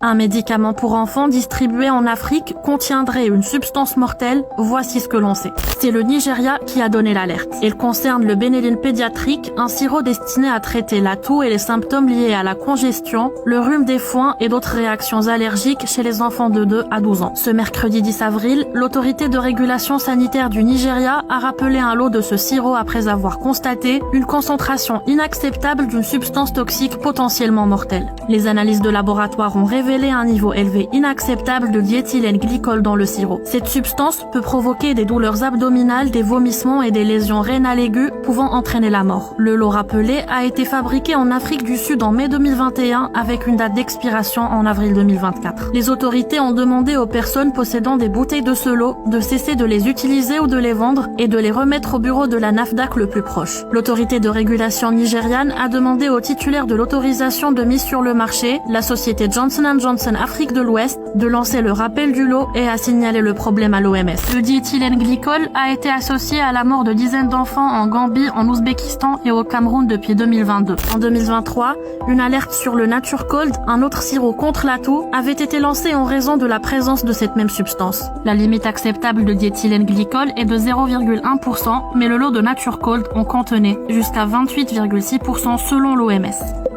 Un médicament pour enfants distribué en Afrique contiendrait une substance mortelle, voici ce que l'on sait. C'est le Nigeria qui a donné l'alerte. Il concerne le Benelin pédiatrique, un sirop destiné à traiter la toux et les symptômes liés à la congestion, le rhume des foins et d'autres réactions allergiques chez les enfants de 2 à 12 ans. Ce mercredi 10 avril, l'autorité de régulation sanitaire du Nigeria a rappelé un lot de ce sirop après avoir constaté une concentration inacceptable d'une substance toxique potentiellement mortelle. Les analyses de laboratoire ont révélé un niveau élevé inacceptable de diéthylène glycol dans le sirop. Cette substance peut provoquer des douleurs abdominales, des vomissements et des lésions rénales aiguës pouvant entraîner la mort. Le lot rappelé a été fabriqué en Afrique du Sud en mai 2021 avec une date d'expiration en avril 2024. Les autorités ont demandé aux personnes possédant des bouteilles de ce lot de cesser de les utiliser ou de les vendre et de les remettre au bureau de la NAFDAC le plus proche. L'autorité de régulation nigériane a demandé aux titulaires de l'autorisation de mise sur le marché, la société Johnson & Johnson Afrique de l'Ouest, de lancer le rappel du lot et a signalé le problème à l'OMS. Le diéthylène glycol a été associé à la mort de dizaines d'enfants en Gambie, en Ouzbékistan et au Cameroun depuis 2022. En 2023, une alerte sur le Nature Cold, un autre sirop contre la toux, avait été lancée en raison de la présence de cette même substance. La limite acceptable de diéthylène glycol est de 0,1%, mais le lot de Nature Cold en contenait jusqu'à 28,6% selon l'OMS.